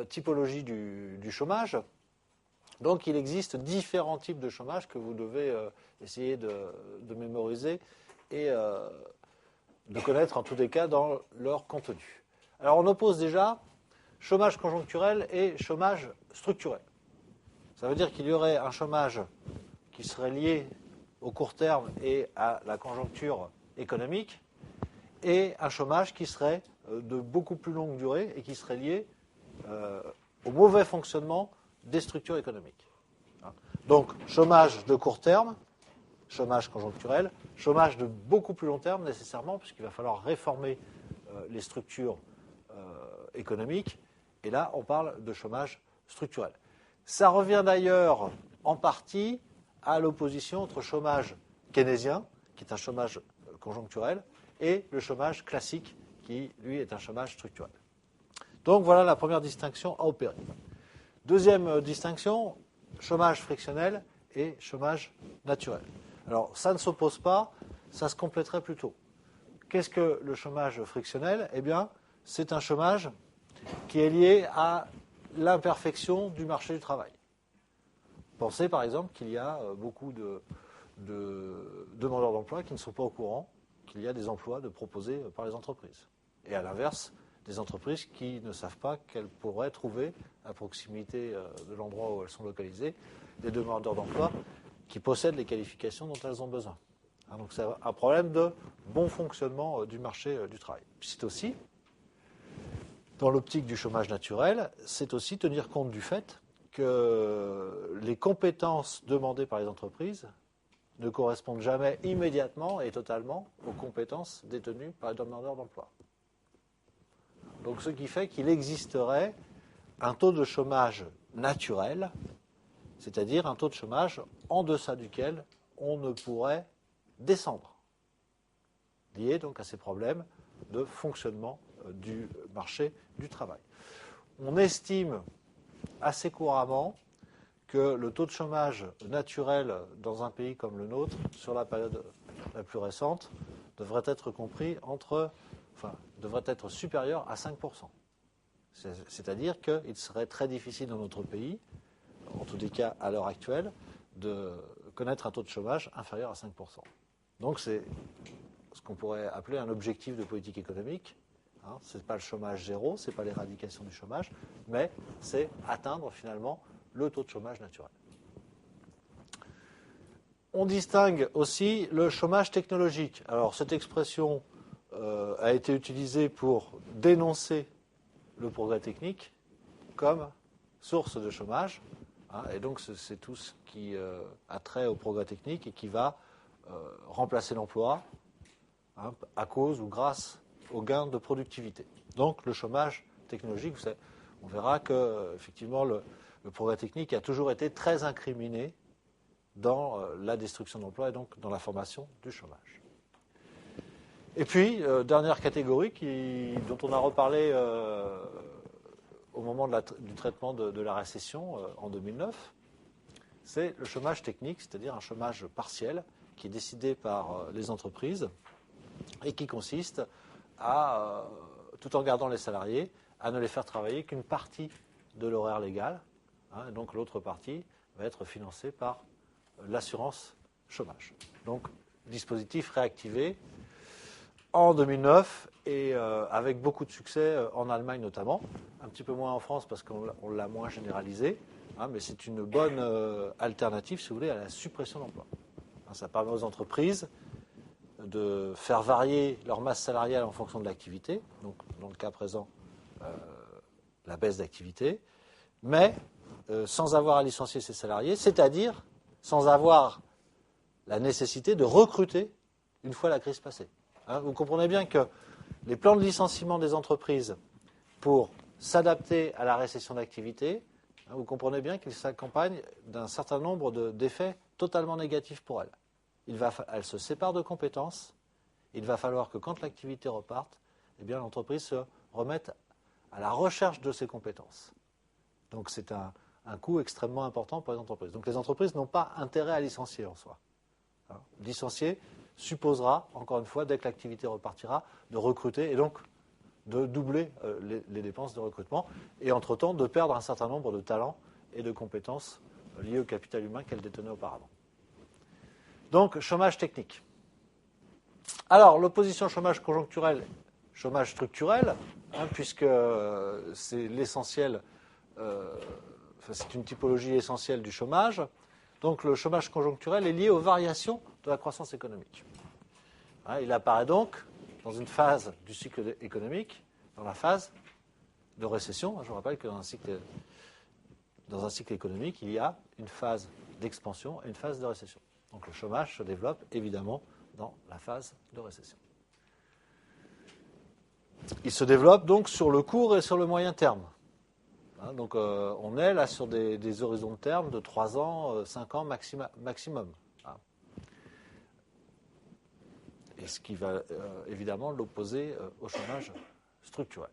typologie du chômage. Donc il existe différents types de chômage que vous devez essayer de mémoriser et de connaître en tous les cas dans leur contenu. Alors on oppose déjà chômage conjoncturel et chômage structurel. Ça veut dire qu'il y aurait un chômage qui serait lié au court terme et à la conjoncture économique, et un chômage qui serait de beaucoup plus longue durée et qui serait lié au mauvais fonctionnement des structures économiques. Donc, chômage de court terme, chômage conjoncturel, chômage de beaucoup plus long terme nécessairement, puisqu'il va falloir réformer les structures économiques, et là, on parle de chômage structurel. Ça revient d'ailleurs en partie à l'opposition entre chômage keynésien, qui est un chômage conjoncturel, et le chômage classique, qui, lui, est un chômage structurel. Donc, voilà la première distinction à opérer. Deuxième distinction, chômage frictionnel et chômage naturel. Alors, ça ne s'oppose pas, ça se compléterait plutôt. Qu'est-ce que le chômage frictionnel ? Eh bien, c'est un chômage qui est lié à l'imperfection du marché du travail. Pensez par exemple qu'il y a beaucoup de demandeurs d'emploi qui ne sont pas au courant qu'il y a des emplois proposés par les entreprises. Et à l'inverse, des entreprises qui ne savent pas qu'elles pourraient trouver, à proximité de l'endroit où elles sont localisées, des demandeurs d'emploi qui possèdent les qualifications dont elles ont besoin. Donc c'est un problème de bon fonctionnement du marché du travail. Puis c'est aussi, dans l'optique du chômage naturel, c'est aussi tenir compte du fait que les compétences demandées par les entreprises ne correspondent jamais immédiatement et totalement aux compétences détenues par les demandeurs d'emploi. Donc ce qui fait qu'il existerait un taux de chômage naturel, c'est-à-dire un taux de chômage en deçà duquel on ne pourrait descendre, lié donc à ces problèmes de fonctionnement du marché du travail. On estime assez couramment que le taux de chômage naturel dans un pays comme le nôtre, sur la période la plus récente, devrait être devrait être supérieur à 5%. C'est-à-dire qu'il serait très difficile dans notre pays, en tous les cas à l'heure actuelle, de connaître un taux de chômage inférieur à 5%. Donc c'est ce qu'on pourrait appeler un objectif de politique économique. Ce n'est pas le chômage zéro, ce n'est pas l'éradication du chômage, mais c'est atteindre finalement le taux de chômage naturel. On distingue aussi le chômage technologique. Alors cette expression a été utilisée pour dénoncer le progrès technique comme source de chômage. Et donc c'est tout ce qui a trait au progrès technique et qui va remplacer l'emploi à cause ou grâce aux gains de productivité. Donc le chômage technologique, on verra que effectivement le progrès technique a toujours été très incriminé dans la destruction d'emplois et donc dans la formation du chômage. Et puis, dernière catégorie dont on a reparlé au moment du traitement de la récession en 2009, c'est le chômage technique, c'est-à-dire un chômage partiel qui est décidé par les entreprises et qui consiste à, tout en gardant les salariés, à ne les faire travailler qu'une partie de l'horaire légal. Et donc l'autre partie va être financée par l'assurance chômage. Donc, dispositif réactivé en 2009 et avec beaucoup de succès en Allemagne notamment, un petit peu moins en France parce qu'on l'a moins généralisé, mais c'est une bonne alternative, si vous voulez, à la suppression d'emplois. Ça permet aux entreprises de faire varier leur masse salariale en fonction de l'activité, donc dans le cas présent, la baisse d'activité, mais sans avoir à licencier ses salariés, c'est-à-dire sans avoir la nécessité de recruter une fois la crise passée. Vous comprenez bien que les plans de licenciement des entreprises pour s'adapter à la récession d'activité, vous comprenez bien qu'ils s'accompagnent d'un certain nombre d'effets totalement négatifs pour elles. Elles se séparent de compétences. Il va falloir que quand l'activité reparte, l'entreprise se remette à la recherche de ses compétences. Donc c'est un coût extrêmement important pour les entreprises. Donc les entreprises n'ont pas intérêt à licencier en soi. Licencier supposera, encore une fois, dès que l'activité repartira, de recruter et donc de doubler les dépenses de recrutement et entre-temps de perdre un certain nombre de talents et de compétences liées au capital humain qu'elle détenait auparavant. Donc, chômage technique. Alors, l'opposition chômage conjoncturel, chômage structurel, puisque c'est l'essentiel, c'est une typologie essentielle du chômage. Donc, le chômage conjoncturel est lié aux variations de la croissance économique. Il apparaît donc dans une phase du cycle économique, dans la phase de récession. Je vous rappelle que dans un cycle économique, il y a une phase d'expansion et une phase de récession. Donc le chômage se développe évidemment dans la phase de récession. Il se développe donc sur le court et sur le moyen terme. Donc on est là sur des horizons de terme de 3 ans, 5 ans maximum. Et ce qui va évidemment l'opposer au chômage structurel.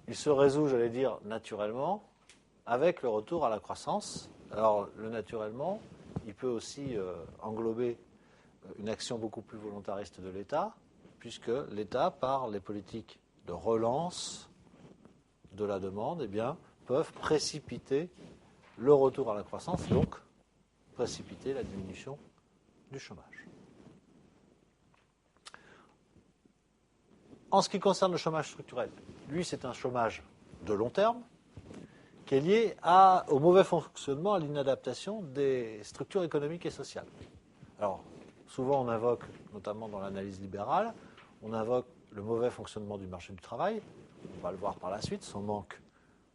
Il se résout, j'allais dire, naturellement, avec le retour à la croissance. Alors, le naturellement, il peut aussi englober une action beaucoup plus volontariste de l'État, puisque l'État, par les politiques de relance de la demande, peuvent précipiter le retour à la croissance, donc précipiter la diminution du chômage. En ce qui concerne le chômage structurel, lui, c'est un chômage de long terme qui est lié au mauvais fonctionnement, à l'inadaptation des structures économiques et sociales. Alors, souvent on invoque, notamment dans l'analyse libérale, on invoque le mauvais fonctionnement du marché du travail, on va le voir par la suite, son manque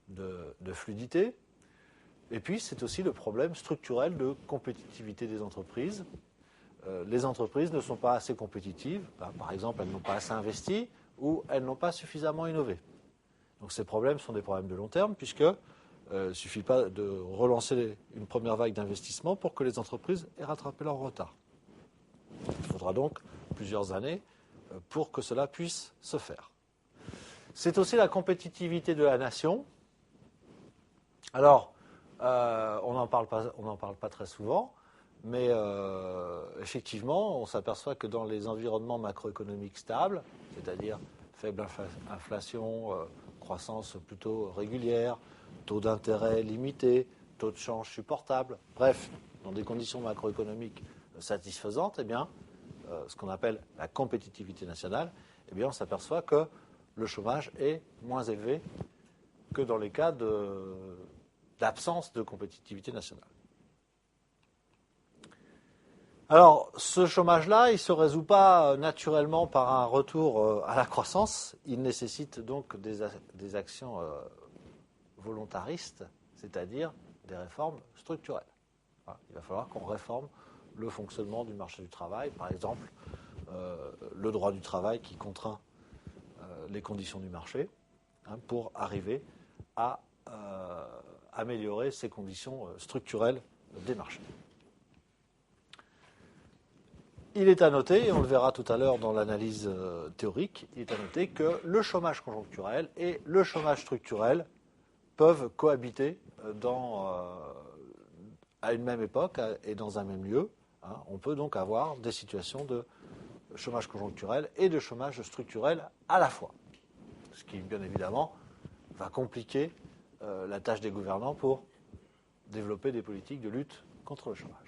de fluidité. Et puis, c'est aussi le problème structurel de compétitivité des entreprises. Les entreprises ne sont pas assez compétitives. Par exemple, elles n'ont pas assez investi ou elles n'ont pas suffisamment innové. Donc ces problèmes sont des problèmes de long terme, puisqu'il ne suffit pas de relancer une première vague d'investissement pour que les entreprises aient rattrapé leur retard. Il faudra donc plusieurs années pour que cela puisse se faire. C'est aussi la compétitivité de la nation. Alors, on n'en parle pas très souvent, mais effectivement, on s'aperçoit que dans les environnements macroéconomiques stables, c'est-à-dire faible inflation, croissance plutôt régulière, taux d'intérêt limité, taux de change supportable, bref, dans des conditions macroéconomiques satisfaisantes, ce qu'on appelle la compétitivité nationale, on s'aperçoit que le chômage est moins élevé que dans les cas d'absence de compétitivité nationale. Alors, ce chômage-là, il ne se résout pas naturellement par un retour à la croissance. Il nécessite donc des actions volontaristes, c'est-à-dire des réformes structurelles. Il va falloir qu'on réforme le fonctionnement du marché du travail, par exemple le droit du travail qui contraint les conditions du marché, pour arriver à améliorer ces conditions structurelles des marchés. Il est à noter, et on le verra tout à l'heure dans l'analyse théorique, il est à noter que le chômage conjoncturel et le chômage structurel peuvent cohabiter à une même époque et dans un même lieu. On peut donc avoir des situations de chômage conjoncturel et de chômage structurel à la fois. Ce qui, bien évidemment, va compliquer la tâche des gouvernants pour développer des politiques de lutte contre le chômage.